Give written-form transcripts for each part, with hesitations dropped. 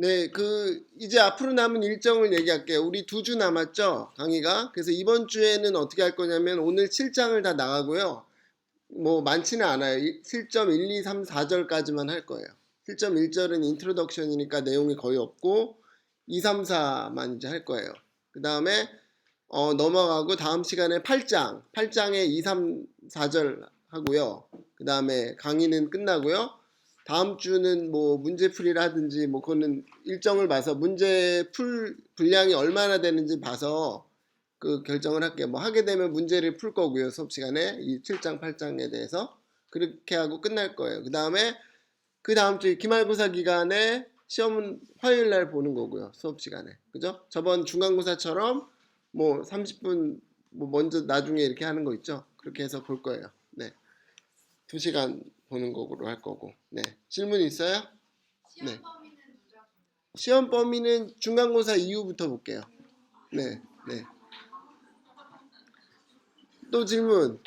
네, 이제 앞으로 남은 일정을 얘기할게요. 우리 2주 남았죠? 강의가. 그래서 이번 주에는 어떻게 할 거냐면 오늘 7장을 다 나가고요. 뭐 많지는 않아요. 7.1, 2, 3, 4절까지만 할 거예요. 7.1절은 인트로덕션이니까 내용이 거의 없고 2, 3, 4만 이제 할 거예요. 그 다음에 넘어가고 다음 시간에 8장에 2, 3, 4절 하고요. 그 다음에 강의는 끝나고요. 다음 주는 뭐 문제풀이를 하든지 뭐 그거는 일정을 봐서 문제 풀 분량이 얼마나 되는지 봐서 그 결정을 할게요. 뭐 하게 되면 문제를 풀 거고요. 수업 시간에 이 7장, 8장에 대해서 그렇게 하고 끝날 거예요. 그 다음에 그 다음 주 기말고사 기간에 시험은 화요일 날 보는 거고요. 수업 시간에. 그죠? 저번 중간고사처럼 뭐 30분 뭐 먼저 나중에 이렇게 하는 거 있죠? 그렇게 해서 볼 거예요. 네. 2시간 보는 거로 할 거고. 네. 질문 있어요? 네. 시험 범위는 중간고사 이후부터 볼게요. 네. 네. 또 질문.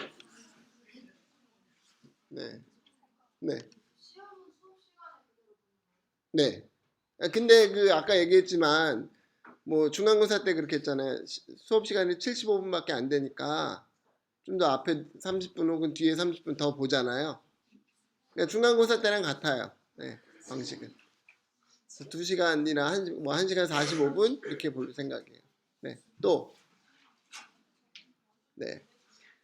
네. 네. 네. 근데 아까 얘기했지만 뭐 중간고사 때 그렇게 했잖아요. 수업 시간이 75분밖에 안 되니까 좀 더 앞에 30분 혹은 뒤에 30분 더 보잖아요. 그러니까 중간고사 때랑 같아요. 네, 방식은. 2시간이나 뭐 1시간 45분 이렇게 볼 생각이에요. 네. 또 네.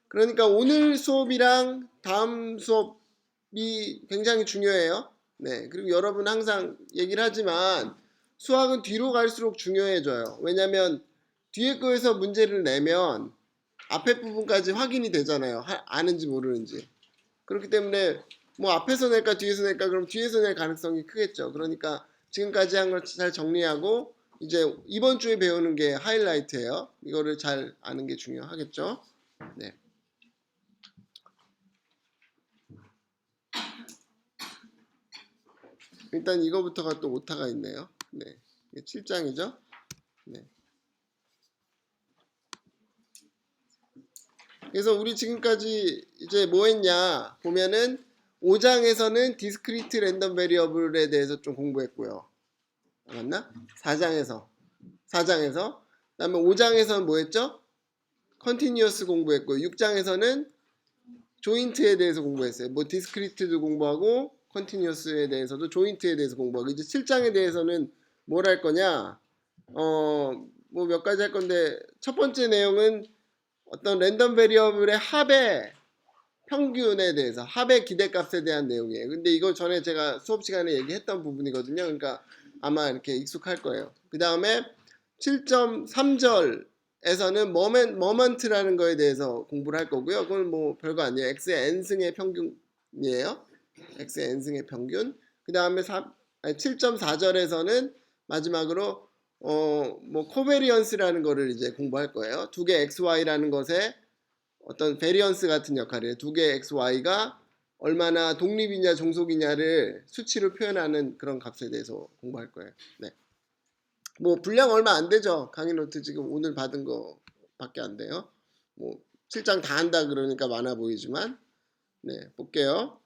그러니까 오늘 수업이랑 다음 수업이 굉장히 중요해요. 네. 그리고 여러분 항상 얘기를 하지만 수학은 뒤로 갈수록 중요해져요. 왜냐면 뒤에 거에서 문제를 내면 앞에 부분까지 확인이 되잖아요. 아는지 모르는지. 그렇기 때문에 뭐 앞에서 낼까 뒤에서 낼까 그럼 뒤에서 낼 가능성이 크겠죠. 그러니까 지금까지 한 걸 잘 정리하고 이제 이번 주에 배우는 게 하이라이트예요. 이거를 잘 아는 게 중요하겠죠. 네. 일단 이거부터가 또 오타가 있네요. 네. 7장이죠. 네. 그래서 우리 지금까지 이제 뭐 했냐 보면은 5장에서는 디스크리트 랜덤 베리어블에 대해서 좀 공부했고요. 맞나? 4장에서 그다음에 5장에서는 뭐 했죠? 컨티뉴어스 공부했고 6장에서는 조인트에 대해서 공부했어요. 뭐 디스크리트도 공부하고 컨티뉴어스에 대해서도 조인트에 대해서 공부하고 이제 7장에 대해서는 뭘 할 거냐? 뭐 몇 가지 할 건데 첫 번째 내용은 어떤 랜덤 베리어블의 합의 평균에 대해서 합의 기대값에 대한 내용이에요. 근데 이거 전에 제가 수업 시간에 얘기했던 부분이거든요. 그러니까 아마 이렇게 익숙할 거예요. 그 다음에 7.3절에서는 머먼트라는 거에 대해서 공부를 할 거고요. 그건 뭐 별거 아니에요. x의 n승의 평균이에요. x의 n승의 평균. 그 다음에 7.4절에서는 마지막으로 뭐 코베리언스라는 거를 이제 공부할 거예요. 두 개 xy라는 것에 어떤 베리언스 같은 역할이에요. 두 개의 xy가 얼마나 독립이냐 종속이냐를 수치로 표현하는 그런 값에 대해서 공부할 거예요. 네. 뭐 분량 얼마 안 되죠. 강의 노트 지금 오늘 받은 거밖에 안 돼요. 뭐 7장 다 한다 그러니까 많아 보이지만 네, 볼게요.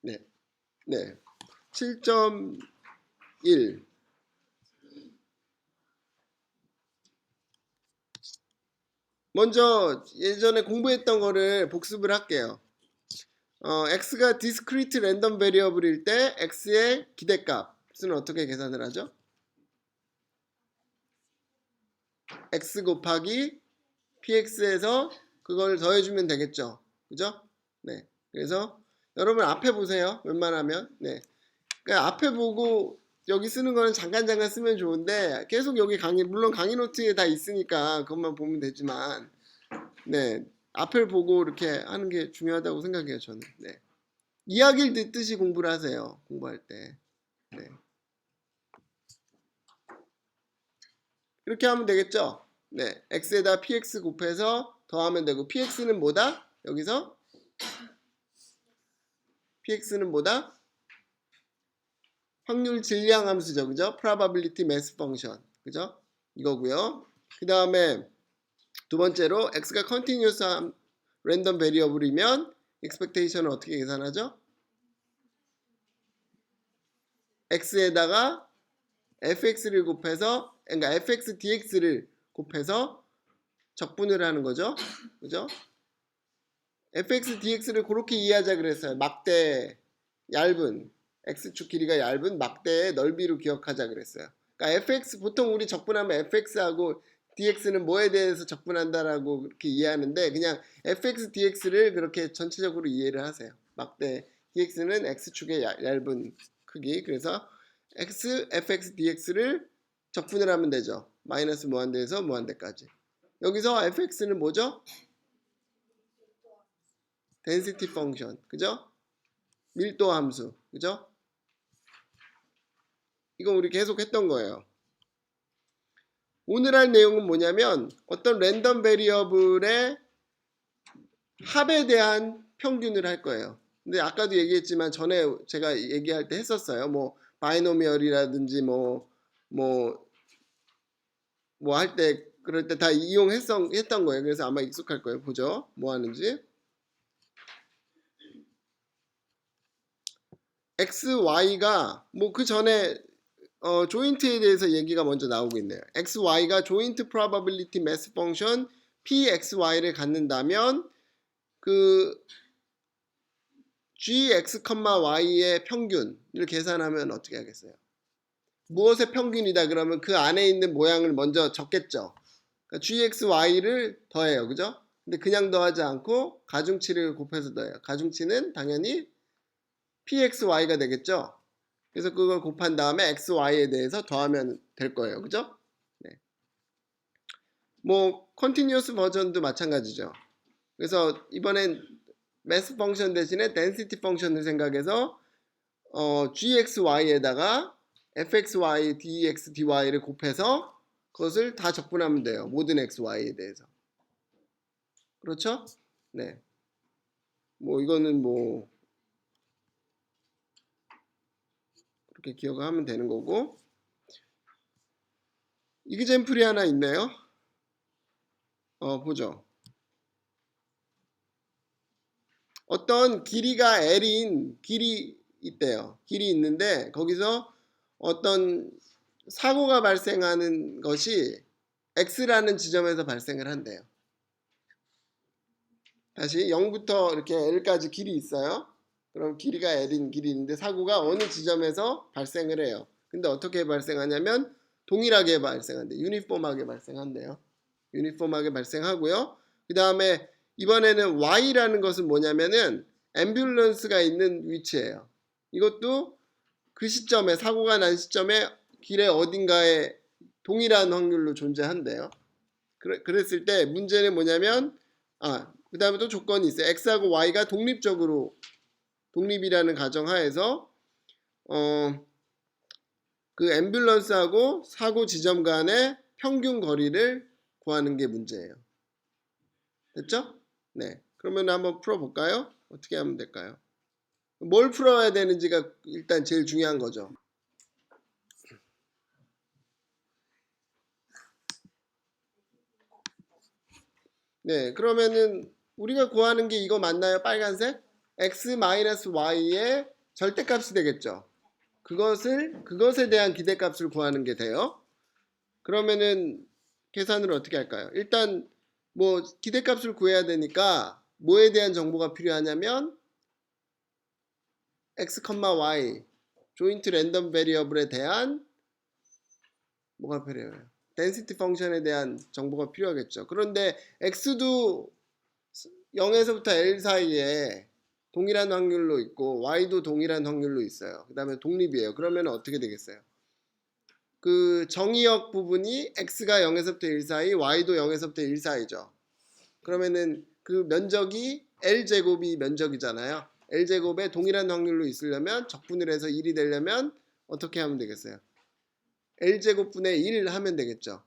네. 네. 7.1 먼저 예전에 공부했던 거를 복습을 할게요. x가 discrete random variable일 때 x의 기대값은 어떻게 계산을 하죠? x 곱하기 px에서 그걸 더해주면 되겠죠. 그죠? 네. 그래서 여러분 앞에 보세요. 웬만하면. 네. 그러니까 앞에 보고 여기 쓰는 거는 잠깐 쓰면 좋은데 계속 여기 강의 물론 강의 노트에 다 있으니까 그것만 보면 되지만 네. 앞을 보고 이렇게 하는 게 중요하다고 생각해요, 저는. 네. 이야기를 듣듯이 공부를 하세요. 공부할 때. 네. 이렇게 하면 되겠죠? 네. x에다 px 곱해서 더하면 되고 px는 뭐다? 여기서 px는 뭐다? 확률 질량 함수죠. 그죠? probability mass function. 그죠? 이거고요. 그 다음에 두 번째로 x가 continuous 랜덤 베리어블이면 expectation을 어떻게 계산하죠? x에다가 fx를 곱해서, 그러니까 fx dx를 곱해서 적분을 하는 거죠. 그죠? fx dx를 그렇게 이해하자 그랬어요. 막대 얇은 x축 길이가 얇은 막대의 넓이로 기억하자 그랬어요. 그러니까 fx 보통 우리 적분하면 fx하고 dx는 뭐에 대해서 적분한다라고 그렇게 이해하는데 그냥 fx dx를 그렇게 전체적으로 이해를 하세요. 막대 dx는 x축의 얇은 크기. 그래서 x fx dx를 적분을 하면 되죠. 마이너스 무한대에서 무한대까지. 여기서 fx는 뭐죠? density function, 그죠? 밀도 함수, 그죠? 이거 우리 계속 했던 거예요. 오늘 할 내용은 뭐냐면 어떤 랜덤 베리어블의 합에 대한 평균을 할 거예요. 근데 아까도 얘기했지만 전에 제가 얘기할 때 했었어요. 뭐 바이노미얼이라든지 뭐 할 때 그럴 때 다 이용했던 거예요. 그래서 아마 익숙할 거예요. 보죠. 뭐 하는지. x, y가 뭐 그 전에 조인트에 대해서 얘기가 먼저 나오고 있네요. x, y가 조인트 probability mass function p, x, y를 갖는다면 그 g, x, y의 평균을 계산하면 어떻게 하겠어요? 무엇의 평균이다 그러면 그 안에 있는 모양을 먼저 적겠죠. 그러니까 g, x, y를 더해요. 그죠? 근데 그냥 더하지 않고 가중치를 곱해서 더해요. 가중치는 당연히 pxy가 되겠죠. 그래서 그걸 곱한 다음에 xy에 대해서 더하면 될 거예요. 그죠? 네. 뭐 컨티뉴어스 버전도 마찬가지죠. 그래서 이번엔 매스 펑션 대신에 density 펑션을 생각해서 gxy에다가 fxy, dx, dy를 곱해서 그것을 다 적분하면 돼요. 모든 xy에 대해서. 그렇죠? 네. 뭐 이거는 뭐 그렇게 기억하면 되는 거고. 이그젬플이 하나 있네요. 보죠. 어떤 길이가 L인 길이 있대요. 길이 있는데 거기서 어떤 사고가 발생하는 것이 X라는 지점에서 발생을 한대요. 다시 0부터 이렇게 L까지 길이 있어요. 그럼 길이가 L인 길이 있는데 사고가 어느 지점에서 발생을 해요. 근데 어떻게 발생하냐면 동일하게 발생한대요. 유니폼하게 발생한대요. 유니폼하게 발생하고요. 그 다음에 이번에는 Y라는 것은 뭐냐면은 앰뷸런스가 있는 위치예요. 이것도 그 시점에 사고가 난 시점에 길의 어딘가에 동일한 확률로 존재한대요. 그랬을 때 문제는 뭐냐면 그 다음에 또 조건이 있어요. X하고 Y가 독립이라는 가정하에서 그 앰뷸런스하고 사고 지점 간의 평균 거리를 구하는 게 문제예요. 됐죠? 네. 그러면 한번 풀어볼까요? 어떻게 하면 될까요? 뭘 풀어야 되는지가 일단 제일 중요한 거죠. 네. 그러면은 우리가 구하는 게 이거 맞나요? 빨간색? x-y의 절대값이 되겠죠. 그것에 대한 기대값을 구하는 게 돼요. 그러면은 계산을 어떻게 할까요? 일단 뭐 기대값을 구해야 되니까 뭐에 대한 정보가 필요하냐면 x, y 조인트 랜덤 베리어블에 대한 뭐가 필요해요? density 펑션에 대한 정보가 필요하겠죠. 그런데 x도 0에서부터 L 사이에 동일한 확률로 있고 y도 동일한 확률로 있어요. 그 다음에 독립이에요. 그러면 어떻게 되겠어요? 그 정의역 부분이 x가 0에서부터 1 사이, y도 0에서부터 1 사이죠. 그러면은 그 면적이 L제곱이 면적이잖아요. L제곱에 동일한 확률로 있으려면 적분을 해서 1이 되려면 어떻게 하면 되겠어요? L제곱분의 1 하면 되겠죠.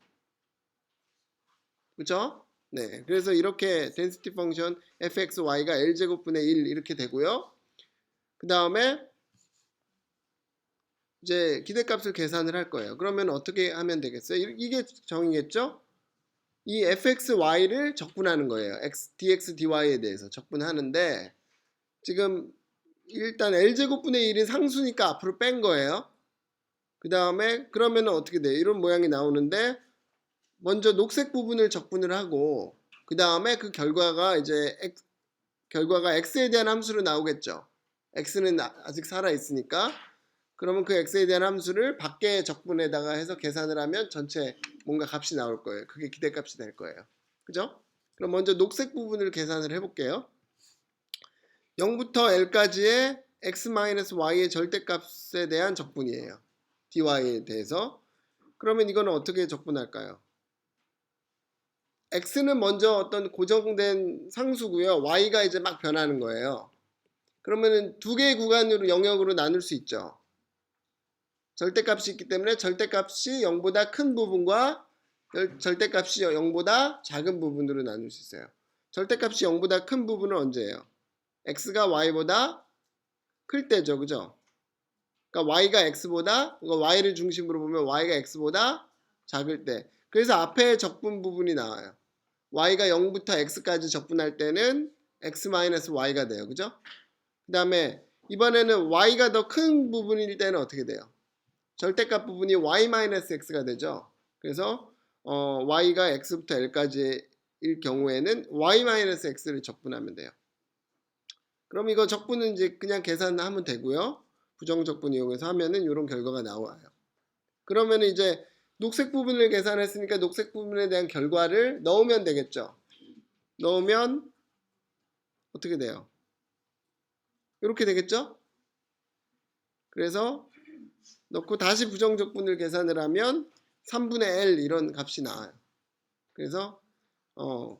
그렇죠? 네. 그래서 이렇게 density function fxy가 L제곱분의 1 이렇게 되고요. 그 다음에 이제 기대값을 계산을 할 거예요. 그러면 어떻게 하면 되겠어요? 이게 정의겠죠? 이 fxy를 적분하는 거예요. dx dy에 대해서 적분하는데 지금 일단 L제곱분의 1은 상수니까 앞으로 뺀 거예요. 그 다음에 그러면 어떻게 돼요? 이런 모양이 나오는데 먼저 녹색 부분을 적분을 하고 그 다음에 그 결과가 이제 결과가 x에 대한 함수로 나오겠죠. x는 아직 살아 있으니까 그러면 그 x에 대한 함수를 밖에 적분에다가 해서 계산을 하면 전체 뭔가 값이 나올 거예요. 그게 기대값이 될 거예요. 그죠? 그럼 먼저 녹색 부분을 계산을 해볼게요. 0부터 L까지의 x-y의 절대값에 대한 적분이에요. dy에 대해서. 그러면 이거는 어떻게 적분할까요? x는 먼저 어떤 고정된 상수고요. y가 이제 막 변하는 거예요. 그러면은 두 개의 구간으로 영역으로 나눌 수 있죠. 절대값이 있기 때문에 절대값이 0보다 큰 부분과 절대값이 0보다 작은 부분으로 나눌 수 있어요. 절대값이 0보다 큰 부분은 언제예요? x가 y보다 클 때죠. 그죠? 그러니까 y가 x보다, y를 중심으로 보면 y가 x보다 작을 때. 그래서 앞에 적분 부분이 나와요. y가 0부터 x까지 적분할 때는 x-y가 돼요. 그죠? 그 다음에 이번에는 y가 더 큰 부분일 때는 어떻게 돼요? 절대값 부분이 y-x가 되죠. 그래서 y가 x부터 l까지일 경우에는 y-x를 적분하면 돼요. 그럼 이거 적분은 이제 그냥 계산하면 되고요. 부정적분 이용해서 하면은 이런 결과가 나와요. 그러면 이제 녹색 부분을 계산했으니까 녹색 부분에 대한 결과를 넣으면 되겠죠. 넣으면 어떻게 돼요? 이렇게 되겠죠? 그래서 넣고 다시 부정적분을 계산을 하면 3분의 L 이런 값이 나와요. 그래서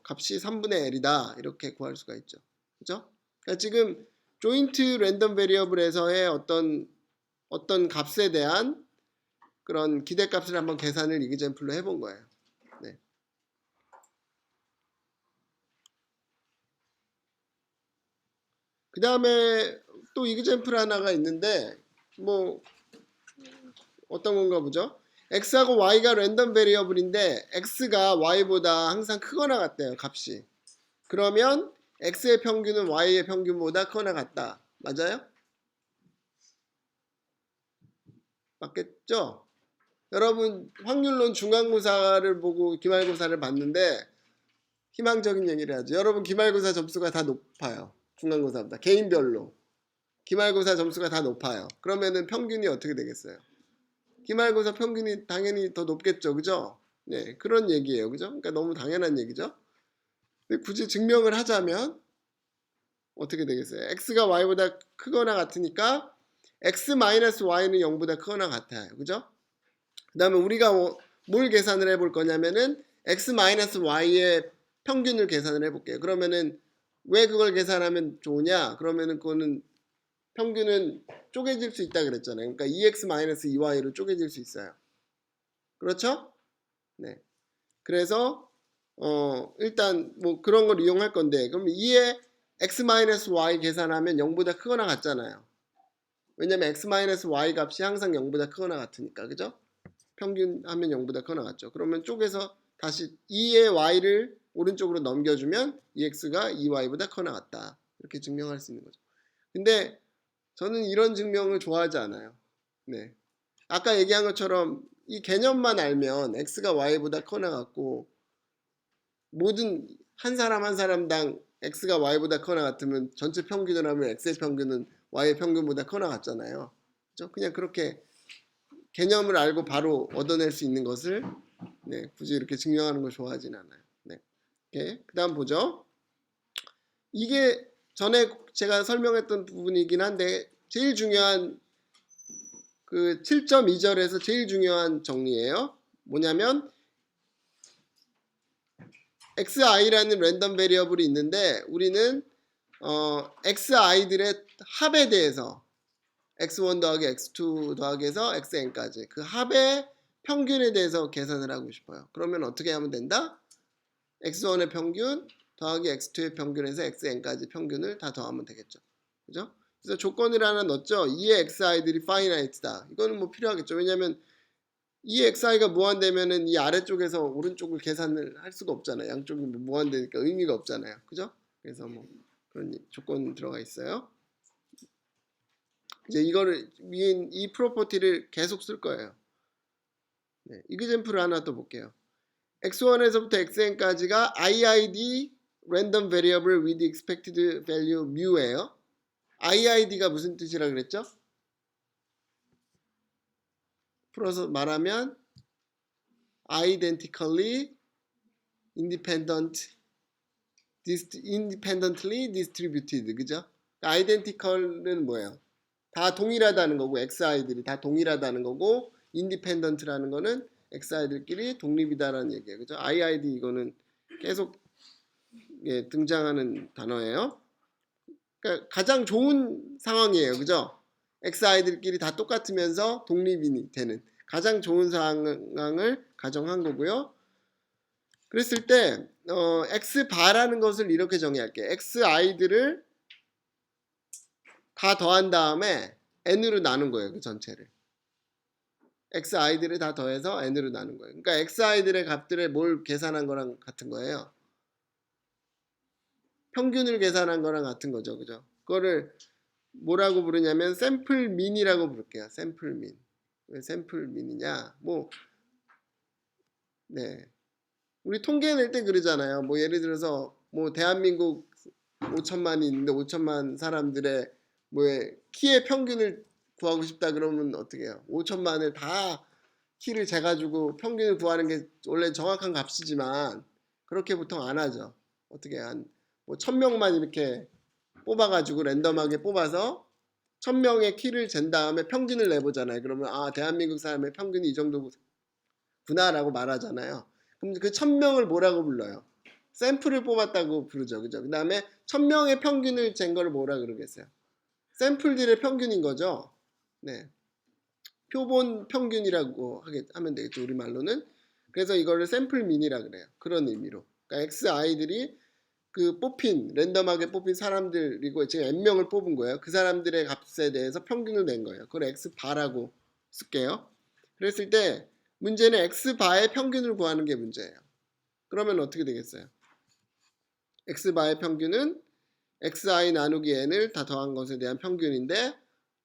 값이 3분의 L이다 이렇게 구할 수가 있죠. 그죠? 그러니까 지금 조인트 랜덤 베리어블에서의 어떤 값에 대한 그런 기대값을 한번 계산을 이그젠플로 해본 거예요. 네. 그 다음에 또 이그젠플 하나가 있는데 뭐 어떤 건가 보죠. x하고 y가 랜덤 베리어블인데 x가 y보다 항상 크거나 같대요. 값이. 그러면 x의 평균은 y의 평균보다 크거나 같다. 맞아요? 맞겠죠? 여러분 확률론 중간고사를 보고 기말고사를 봤는데 희망적인 얘기를 하죠. 여러분 기말고사 점수가 다 높아요. 중간고사보다 개인별로 기말고사 점수가 다 높아요. 그러면은 평균이 어떻게 되겠어요? 기말고사 평균이 당연히 더 높겠죠. 그죠? 네, 그런 얘기예요. 그죠? 그러니까 너무 당연한 얘기죠. 근데 굳이 증명을 하자면 어떻게 되겠어요? x가 y보다 크거나 같으니까 x-y는 0보다 크거나 같아요. 그죠? 그 다음에 우리가 뭘 계산을 해볼 거냐면은 x-y의 평균을 계산을 해볼게요. 그러면은 왜 그걸 계산하면 좋으냐? 그러면은 그거는 평균은 쪼개질 수 있다 그랬잖아요. 그러니까 2x-2y로 쪼개질 수 있어요. 그렇죠? 네. 그래서 일단 뭐 그런 걸 이용할 건데 그럼 2의 x-y 계산하면 0보다 크거나 같잖아요. 왜냐면 x-y 값이 항상 0보다 크거나 같으니까. 그죠? 평균하면 0보다 크거나 같죠. 그러면 쪼개서 다시 2의 y를 오른쪽으로 넘겨주면 2x가 2y보다 크거나 같다. 이렇게 증명할 수 있는 거죠. 근데 저는 이런 증명을 좋아하지 않아요. 네. 아까 얘기한 것처럼 이 개념만 알면 x가 y보다 크거나 같고 모든 한 사람 한 사람당 x가 y보다 크거나 같으면 전체 평균을 하면 x의 평균은 y의 평균보다 크거나 같잖아요. 그렇죠? 그냥 그렇게 개념을 알고 바로 얻어낼 수 있는 것을 네, 굳이 이렇게 증명하는 걸 좋아하진 않아요. 네. 오케이. 그다음 보죠. 이게 전에 제가 설명했던 부분이긴 한데 제일 중요한 그 7.2절에서 제일 중요한 정리예요. 뭐냐면 xi라는 랜덤 베리어블이 있는데 우리는 xi들의 합에 대해서 x1 더하기 x2 더하기해서 xn까지 그 합의 평균에 대해서 계산을 하고 싶어요. 그러면 어떻게 하면 된다? x1의 평균 더하기 x2의 평균에서 xn까지 평균을 다 더하면 되겠죠. 그죠? 그래서 조건을 하나 넣었죠. 2의 xi들이 finite다. 이거는 뭐 필요하겠죠. 왜냐하면 이 xi가 무한되면은 이 아래쪽에서 오른쪽을 계산을 할 수가 없잖아요. 양쪽이 무한되니까 의미가 없잖아요. 그죠? 그래서 뭐 그런 조건 들어가 있어요. 이제 이거를 위인 이 프로퍼티를 계속 쓸 거예요. 네, 이그젠플을 하나 또 볼게요. x1에서부터 xn까지가 IID random variable with expected value mu예요. IID가 무슨 뜻이라 그랬죠? 풀어서 말하면 identically independently distributed, 그죠? identical은 뭐예요? 다 동일하다는 거고 xi들이 다 동일하다는 거고 independent라는 거는 xi들끼리 독립이다라는 얘기예요. 그죠? IID 이거는 계속 등장하는 단어예요. 그러니까 가장 좋은 상황이에요. 그죠? xi들끼리 다 똑같으면서 독립이 되는 가장 좋은 상황을 가정한 거고요. 그랬을 때 x바라는 것을 이렇게 정의할게요. xi들을 다 더한 다음에 n으로 나눈 거예요. 그 전체를. xi들을 다 더해서 n으로 나눈 거예요. 그러니까 xi들의 값들을 뭘 계산한 거랑 같은 거예요. 평균을 계산한 거랑 같은 거죠. 그죠? 그거를 뭐라고 부르냐면 샘플 민이라고 부를게요. 샘플 민. 왜 샘플 민이냐? 네. 우리 통계 낼 때 그러잖아요. 뭐 예를 들어서 뭐 대한민국 5천만이 있는데 5천만 사람들의 뭐의 키의 평균을 구하고 싶다 그러면 어떻게 해요? 5천만을 다 키를 재가지고 평균을 구하는 게 원래 정확한 값이지만 그렇게 보통 안 하죠. 어떻게 한뭐 1,000명만 이렇게 뽑아가지고 랜덤하게 뽑아서 1,000명의 키를 잰 다음에 평균을 내보잖아요. 그러면 아 대한민국 사람의 평균이 이 정도구나라고 말하잖아요. 그럼 그 1,000명을 뭐라고 불러요? 샘플을 뽑았다고 부르죠. 그죠? 그 다음에 1,000명의 평균을 잰 걸 뭐라 그러겠어요? 샘플들의 평균인 거죠. 네. 표본 평균이라고 하면 되겠죠. 우리말로는. 그래서 이거를 샘플 민이라 그래요. 그런 의미로. 그러니까 xi들이 그 랜덤하게 뽑힌 사람들이고 지금 n명을 뽑은 거예요. 그 사람들의 값에 대해서 평균을 낸 거예요. 그걸 x바라고 쓸게요. 그랬을 때 문제는 x바의 평균을 구하는 게 문제예요. 그러면 어떻게 되겠어요? x바의 평균은 xi 나누기 n을 다 더한 것에 대한 평균인데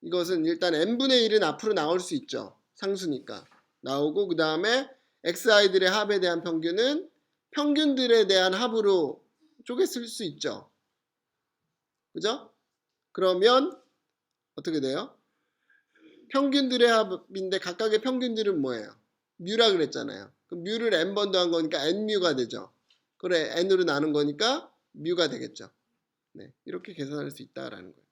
이것은 일단 n분의 1은 앞으로 나올 수 있죠. 상수니까. 나오고 그 다음에 xi들의 합에 대한 평균은 평균들에 대한 합으로 쪼개 쓸 수 있죠. 그죠? 그러면 어떻게 돼요? 평균들의 합인데 각각의 평균들은 뭐예요? 뮤라 그랬잖아요. 그럼 뮤를 n번 더한 거니까 n뮤가 되죠. 그래 n으로 나눈 거니까 뮤가 되겠죠. 네, 이렇게 계산할 수 있다라는 거예요.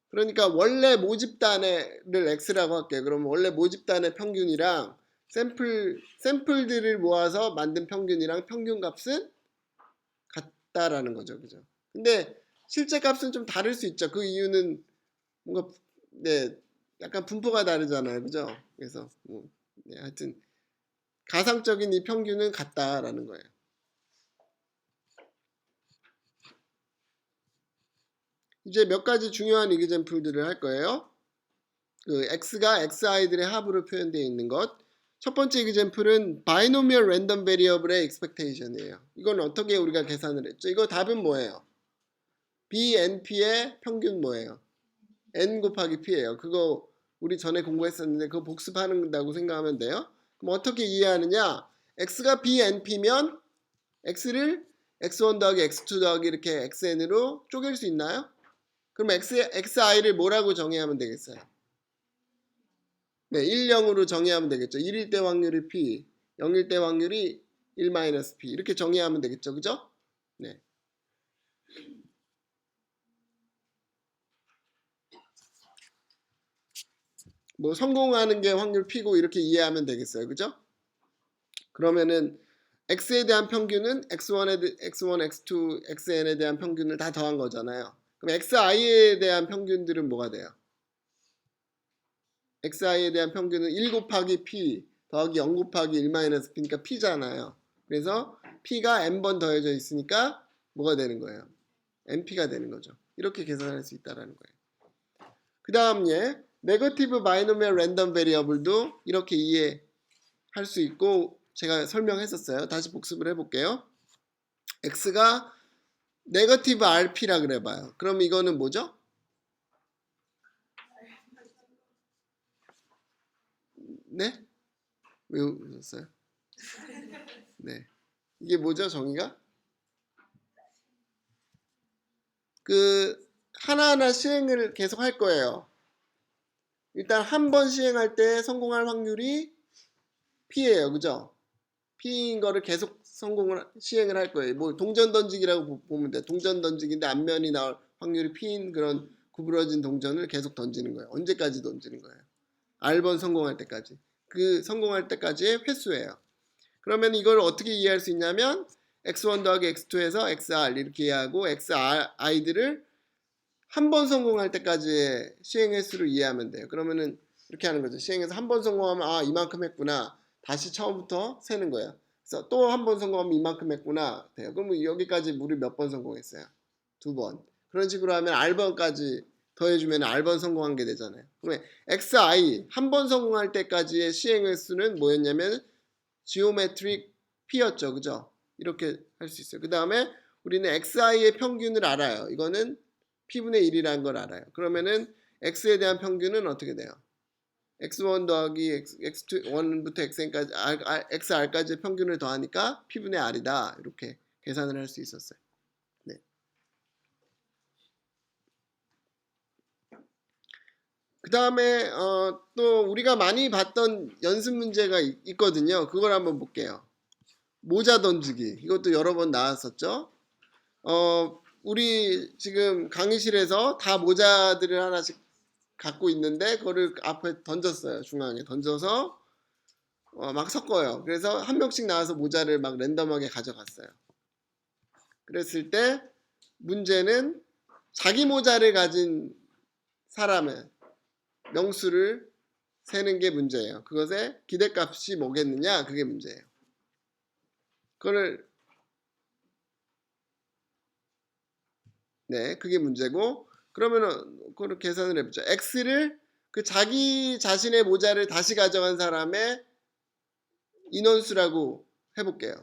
그러니까 원래 모집단을 x라고 할게요. 그러면 원래 모집단의 평균이랑 샘플들을 모아서 만든 평균이랑 평균값은 같다라는 거죠. 그죠? 근데 실제 값은 좀 다를 수 있죠. 그 이유는 뭔가 네, 약간 분포가 다르잖아요. 그죠? 그래서 네, 하여튼 가상적인 이 평균은 같다라는 거예요. 이제 몇 가지 중요한 이그젠플들을 할 거예요. 그 x가 xi들의 합으로 표현되어 있는 것. 첫 번째 이그젠플은 바이노미얼 랜덤 베리어블의 expectation이에요. 이건 어떻게 우리가 계산을 했죠? 이거 답은 뭐예요? BNP의 평균 뭐예요? N 곱하기 P예요. 그거 우리 전에 공부했었는데 그거 복습한다고 생각하면 돼요. 그럼 어떻게 이해하느냐? X가 BNP면 X를 X1 더하기 X2 더하기 이렇게 XN으로 쪼갤 수 있나요? 그럼 XI를 뭐라고 정의하면 되겠어요? 네, 1, 0으로 정의하면 되겠죠. 1일 때 확률이 P, 0일 때 확률이 1-P 이렇게 정의하면 되겠죠. 그죠? 네. 뭐 성공하는 게 확률 P고 이렇게 이해하면 되겠어요. 그죠? 그러면은 X에 대한 평균은 X1, X2, XN에 대한 평균을 다 더한 거잖아요. 그럼 XI에 대한 평균들은 뭐가 돼요? XI에 대한 평균은 1 곱하기 P 더하기 0 곱하기 1-P니까 P잖아요. 그래서 P가 N번 더해져 있으니까 뭐가 되는 거예요? NP가 되는 거죠. 이렇게 계산할 수 있다는 거예요. 그 다음 네거티브 바이노미얼 랜덤 베리어블도 이렇게 이해 할 수 있고 제가 설명했었어요. 다시 복습을 해볼게요. x가 네거티브 rp라 그래봐요. 그럼 이거는 뭐죠? 네? 왜 웃었어요? 네. 이게 뭐죠, 정의가? 하나하나 시행을 계속 할 거예요. 일단 한 번 시행할 때 성공할 확률이 P예요. 그죠? P인 거를 계속 시행을 할 거예요. 뭐 동전 던지기라고 보면 돼. 동전 던지기인데 앞면이 나올 확률이 P인 그런 구부러진 동전을 계속 던지는 거예요. 언제까지 던지는 거예요? R번 성공할 때까지. 그 성공할 때까지의 횟수예요. 그러면 이걸 어떻게 이해할 수 있냐면 x1 더하기 x2에서 xr 이렇게 이해하고 xi들을 한 번 성공할 때까지의 시행 횟수로 이해하면 돼요. 그러면은 이렇게 하는 거죠. 시행해서 한 번 성공하면 아 이만큼 했구나. 다시 처음부터 세는 거예요. 그래서 또 한 번 성공하면 이만큼 했구나 돼요. 그럼 여기까지 우리 몇 번 성공했어요? 2번. 그런 식으로 하면 R번까지 더해주면 R번 성공한 게 되잖아요. 그러면 XI 한 번 성공할 때까지의 시행 횟수는 뭐였냐면 지오메트릭 P였죠. 그죠? 이렇게 할 수 있어요. 그 다음에 우리는 XI의 평균을 알아요. 이거는 P분의 1이라는 걸 알아요. 그러면은 X에 대한 평균은 어떻게 돼요? X1 더하기 X2, 1부터 XN까지, XR까지의 평균을 더하니까 P분의 R이다. 이렇게 계산을 할 수 있었어요. 네. 그 다음에 또 우리가 많이 봤던 연습 문제가 있거든요. 그걸 한번 볼게요. 모자 던지기. 이것도 여러 번 나왔었죠. 우리 지금 강의실에서 다 모자들을 하나씩 갖고 있는데 그거를 앞에 던졌어요. 중앙에 던져서 막 섞어요. 그래서 한 명씩 나와서 모자를 막 랜덤하게 가져갔어요. 그랬을 때 문제는 자기 모자를 가진 사람의 명수를 세는 게 문제예요. 그것의 기대값이 뭐겠느냐? 그게 문제예요. 그게 문제고, 그러면은, 그걸 계산을 해보죠. X를 자기 자신의 모자를 다시 가져간 사람의 인원수라고 해볼게요.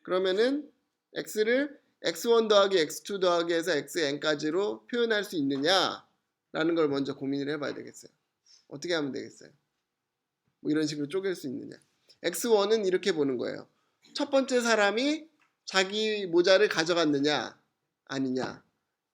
그러면은, X를 X1 더하기 X2 더하기 해서 XN까지로 표현할 수 있느냐? 라는 걸 먼저 고민을 해봐야 되겠어요. 어떻게 하면 되겠어요? 뭐 이런 식으로 쪼갤 수 있느냐? X1은 이렇게 보는 거예요. 첫 번째 사람이 자기 모자를 가져갔느냐? 아니냐?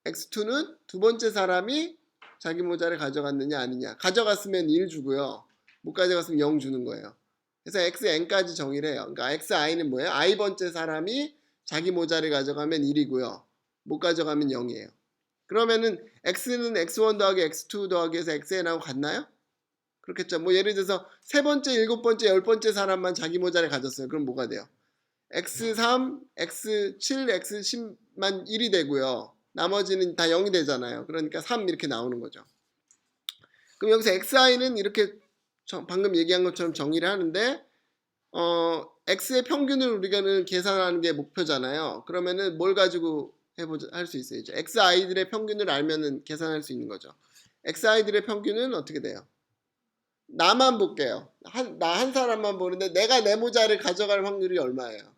X2는 두 번째 사람이 자기 모자를 가져갔느냐 아니냐. 가져갔으면 1 주고요. 못 가져갔으면 0 주는 거예요. 그래서 XN까지 정의를 해요. 그러니까 XI는 뭐예요? I번째 사람이 자기 모자를 가져가면 1이고요. 못 가져가면 0이에요. 그러면은 X는 X1 더하기 X2 더하기 해서 XN하고 같나요? 그렇겠죠. 뭐 예를 들어서 세 번째, 일곱 번째, 열 번째 사람만 자기 모자를 가졌어요. 그럼 뭐가 돼요? X3, X7, X10만 1이 되고요. 나머지는 다 0이 되잖아요. 그러니까 3 이렇게 나오는 거죠. 그럼 여기서 XI는 이렇게 방금 얘기한 것처럼 정의를 하는데 X의 평균을 우리가는 계산하는 게 목표잖아요. 그러면은 뭘 가지고 할 수 있어요? XI들의 평균을 알면은 계산할 수 있는 거죠. XI들의 평균은 어떻게 돼요? 나만 볼게요. 나 한 사람만 보는데 내가 내 모자를 가져갈 확률이 얼마예요?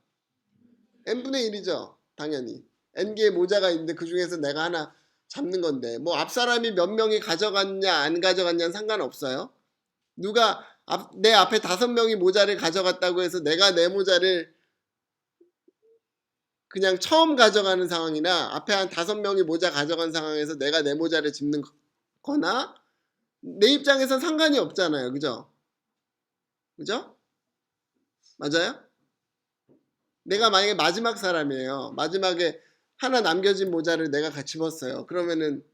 n분의 1이죠. 당연히. n개의 모자가 있는데 그 중에서 내가 하나 잡는 건데 뭐 앞사람이 몇 명이 가져갔냐 안 가져갔냐는 상관없어요. 누가 내 앞에 5명이 모자를 가져갔다고 해서 내가 내 모자를 그냥 처음 가져가는 상황이나 앞에 한 5명이 모자 가져간 상황에서 내가 내 모자를 짚는 거나 내 입장에선 상관이 없잖아요. 그죠? 그죠? 맞아요? 내가 만약에 마지막 사람이에요. 마지막에 하나 남겨진 모자를 내가 같이 입었어요. 그러면은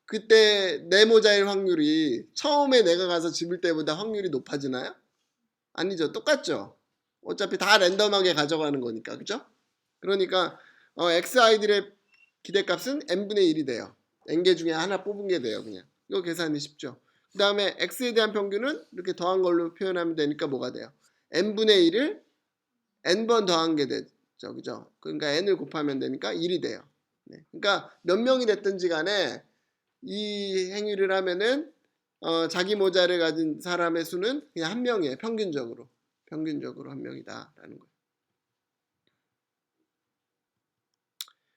그때 내 모자일 확률이 처음에 내가 가서 집을 때보다 확률이 높아지나요? 아니죠. 똑같죠. 어차피 다 랜덤하게 가져가는 거니까. 그죠? 그러니까 XI들의 기대값은 n분의 1이 돼요. n개 중에 하나 뽑은 게 돼요. 그냥. 이거 계산이 쉽죠. 그 다음에 x에 대한 평균은 이렇게 더한 걸로 표현하면 되니까 뭐가 돼요? n분의 1을 n번 더한 게 되죠. 그죠? 그러니까 n을 곱하면 되니까 1이 돼요. 네. 그러니까 몇 명이 됐든지 간에 이 행위를 하면은 자기 모자를 가진 사람의 수는 그냥 한 명이에요. 평균적으로 한 명이다라는 거예요.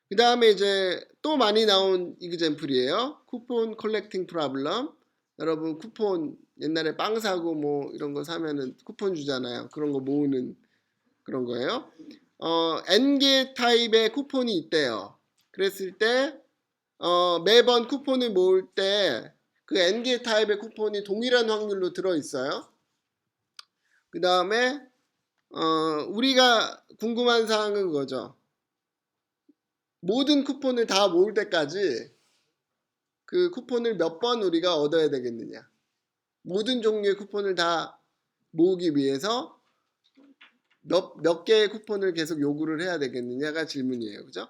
그 다음에 이제 또 많이 나온 이그젬플이에요. 쿠폰 컬렉팅 프로블럼. 여러분 쿠폰 옛날에 빵 사고 뭐 이런 거 사면은 쿠폰 주잖아요. 그런 거 모으는 그런 거예요. N개 타입의 쿠폰이 있대요. 그랬을 때 매번 쿠폰을 모을 때 그 N개 타입의 쿠폰이 동일한 확률로 들어있어요. 그 다음에 우리가 궁금한 사항은 그거죠. 모든 쿠폰을 다 모을 때까지 그 쿠폰을 몇 번 우리가 얻어야 되겠느냐. 모든 종류의 쿠폰을 다 모으기 위해서 몇 개의 쿠폰을 계속 요구를 해야 되겠느냐가 질문이에요. 그죠?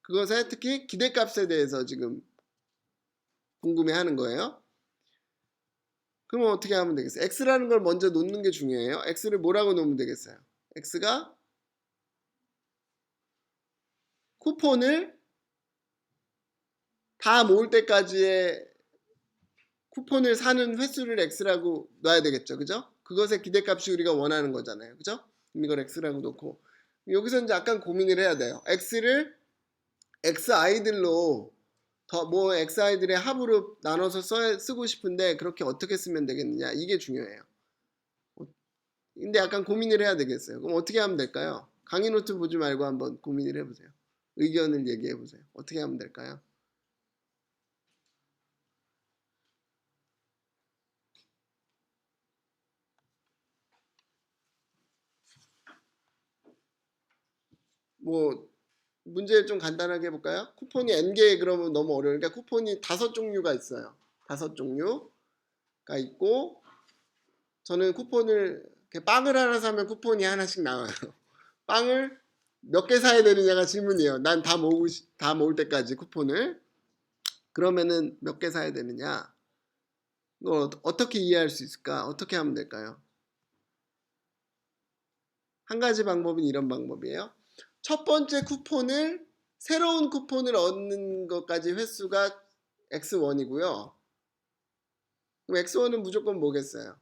그것에 특히 기대값에 대해서 지금 궁금해하는 거예요. 그럼 어떻게 하면 되겠어요? X라는 걸 먼저 놓는 게 중요해요. X를 뭐라고 놓으면 되겠어요? X가 쿠폰을 다 모을 때까지의 쿠폰을 사는 횟수를 X라고 놔야 되겠죠. 그죠? 그것의 기대값이 우리가 원하는 거잖아요. 그죠? 이걸 X라고 놓고 여기서 이제 약간 고민을 해야 돼요. X를 Xi들로 뭐 Xi들의 합으로 나눠서 쓰고 싶은데 그렇게 어떻게 쓰면 되겠느냐. 이게 중요해요. 근데 약간 고민을 해야 되겠어요. 그럼 어떻게 하면 될까요? 강의 노트 보지 말고 한번 고민을 해보세요. 의견을 얘기해 보세요. 어떻게 하면 될까요? 뭐 문제를 좀 간단하게 해볼까요? 쿠폰이 N개 그러면 너무 어려우니까 쿠폰이 5종류가 있어요. 5종류가 있고 저는 쿠폰을 빵을 하나 사면 쿠폰이 하나씩 나와요. 빵을 몇 개 사야 되느냐가 질문이에요. 난 다 모을 때까지 쿠폰을. 그러면은 몇 개 사야 되느냐? 이걸 어떻게 이해할 수 있을까? 어떻게 하면 될까요? 한 가지 방법은 이런 방법이에요. 첫 번째 쿠폰을 새로운 쿠폰을 얻는 것까지 횟수가 X1이고요. 그럼 X1은 무조건 뭐겠어요?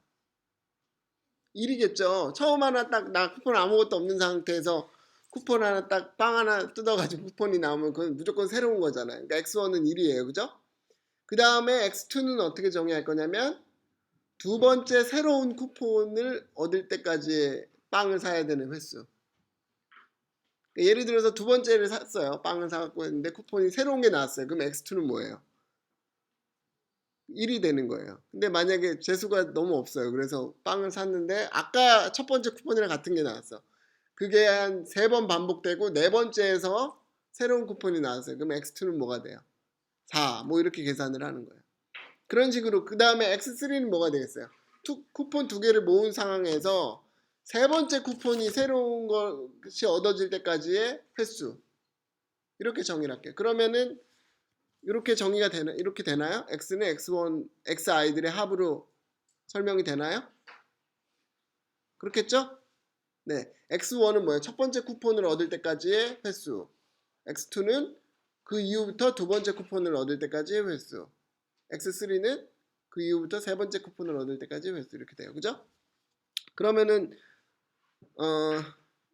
1이겠죠. 처음 하나 딱 나 쿠폰 아무것도 없는 상태에서 쿠폰 하나 딱 빵 하나 뜯어가지고 쿠폰이 나오면 그건 무조건 새로운 거잖아요. 그러니까 X1은 1이에요. 그죠? 그 다음에 X2는 어떻게 정의할 거냐면 두 번째 새로운 쿠폰을 얻을 때까지 빵을 사야 되는 횟수. 예를 들어서 두 번째를 샀어요. 빵을 사갖고 했는데 쿠폰이 새로운 게 나왔어요. 그럼 X2는 뭐예요? 1이 되는 거예요. 근데 만약에 재수가 너무 없어요. 그래서 빵을 샀는데 아까 첫 번째 쿠폰이랑 같은 게 나왔어. 그게 한 3번 반복되고 네 번째에서 새로운 쿠폰이 나왔어요. 그럼 X2는 뭐가 돼요? 4. 뭐 이렇게 계산을 하는 거예요. 그런 식으로 그 다음에 X3는 뭐가 되겠어요? 쿠폰 2개를 모은 상황에서 세 번째 쿠폰이 새로운 것이 얻어질 때까지의 횟수. 이렇게 정의를 할게요. 그러면은 이렇게 정의가 이렇게 되나요? X는 X1, Xi들의 합으로 설명이 되나요? 그렇겠죠? 네. X1은 뭐예요? 첫 번째 쿠폰을 얻을 때까지의 횟수. X2는 그 이후부터 두 번째 쿠폰을 얻을 때까지의 횟수. X3는 그 이후부터 세 번째 쿠폰을 얻을 때까지의 횟수. 이렇게 돼요. 그죠? 그러면은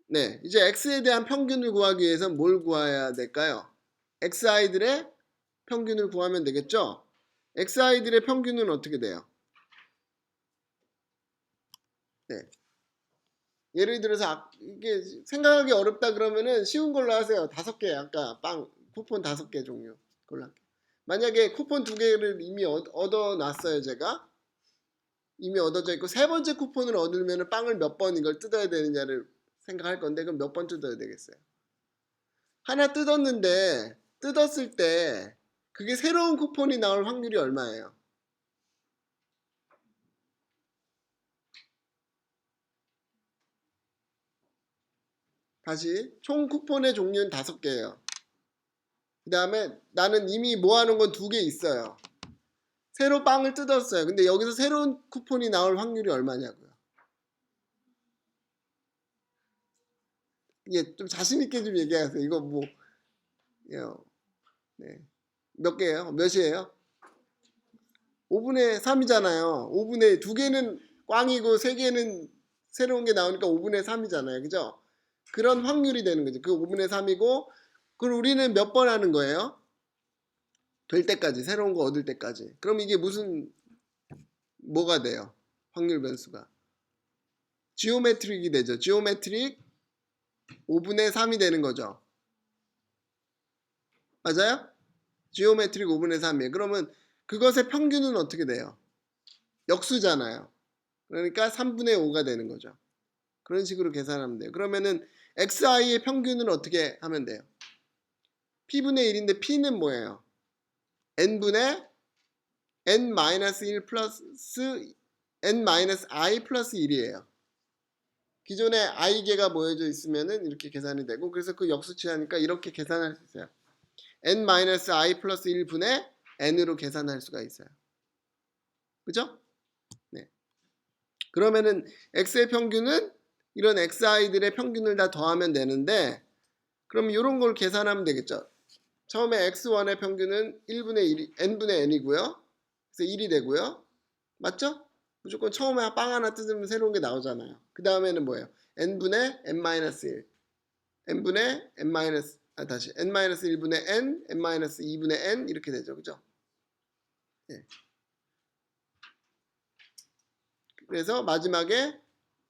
네. 이제 X에 대한 평균을 구하기 위해서 뭘 구해야 될까요? Xi들의 평균을 구하면 되겠죠? Xi들의 평균은 어떻게 돼요? 네. 예를 들어서 이게 생각하기 어렵다 그러면은 쉬운 걸로 하세요. 5개 아까 빵 쿠폰 5개 종류 그걸로 할게요. 만약에 쿠폰 2개를 이미 얻어놨어요. 제가 이미 얻어져 있고 세 번째 쿠폰을 얻으면 빵을 몇 번 이걸 뜯어야 되느냐를 생각할 건데 그럼 몇 번 뜯어야 되겠어요? 하나 뜯었는데 뜯었을 때 그게 새로운 쿠폰이 나올 확률이 얼마예요? 다시 총 쿠폰의 종류는 5개예요. 그 다음에 나는 이미 모아놓은 건 2개 있어요. 새로 빵을 뜯었어요. 근데 여기서 새로운 쿠폰이 나올 확률이 얼마냐고요. 이게 좀 자신 있게 좀 얘기하세요. 이거 뭐 네. 몇 개예요? 몇이에요? 5분의 3이잖아요. 5분의 2개는 꽝이고 3개는 새로운 게 나오니까 5분의 3이잖아요. 그죠? 그런 확률이 되는 거죠. 그 5분의 3이고, 그걸 우리는 몇 번 하는 거예요? 될 때까지, 새로운 거 얻을 때까지. 그럼 이게 뭐가 돼요? 확률 변수가. 지오메트릭이 되죠. 지오메트릭 5분의 3이 되는 거죠. 맞아요? 지오메트릭 5분의 3이에요. 그러면 그것의 평균은 어떻게 돼요? 역수잖아요. 그러니까 3분의 5가 되는 거죠. 그런 식으로 계산하면 돼요. 그러면은 xi의 평균은 어떻게 하면 돼요? p분의 1인데 p는 뭐예요? n분의 n-1 플러스 n-i 플러스 1이에요. 기존에 i개가 모여져 있으면은 이렇게 계산이 되고, 그래서 그 역수치하니까 이렇게 계산할 수 있어요. n-i 플러스 1분의 n으로 계산할 수가 있어요. 그죠? 네. 그러면은 x의 평균은 이런 xi들의 평균을 다 더하면 되는데, 그럼 이런 걸 계산하면 되겠죠. 처음에 x1의 평균은 1분의 1, n분의 n이고요. 그래서 1이 되고요. 맞죠? 무조건 처음에 빵 하나 뜯으면 새로운 게 나오잖아요. 그 다음에는 뭐예요? n분의 n-1, n분의 n-1분의 n, n-2분의 n 이렇게 되죠. 그죠? 네. 그래서 마지막에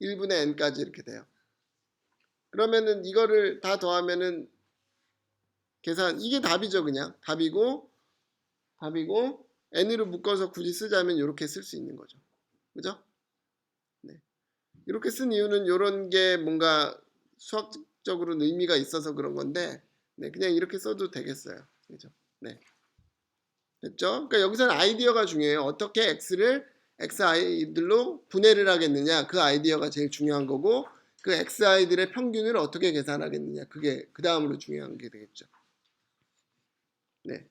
1분의 n까지 이렇게 돼요. 그러면은 이거를 다 더하면은 이게 답이죠. 그냥 답이고 n으로 묶어서 굳이 쓰자면 이렇게 쓸 수 있는 거죠. 그죠? 네. 이렇게 쓴 이유는 이런 게 뭔가 수학적으로는 의미가 있어서 그런 건데, 네, 그냥 이렇게 써도 되겠어요. 그죠? 네. 됐죠? 그러니까 여기서는 아이디어가 중요해요. 어떻게 x를 xi들로 분해를 하겠느냐, 그 아이디어가 제일 중요한 거고, 그 xi들의 평균을 어떻게 계산하겠느냐, 그게 그 다음으로 중요한 게 되겠죠. 네.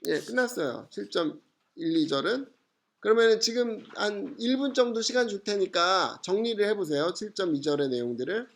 예, 끝났어요. 7.12절은. 그러면 지금 한 1분 정도 시간 줄 테니까 정리를 해보세요. 7.2절의 내용들을.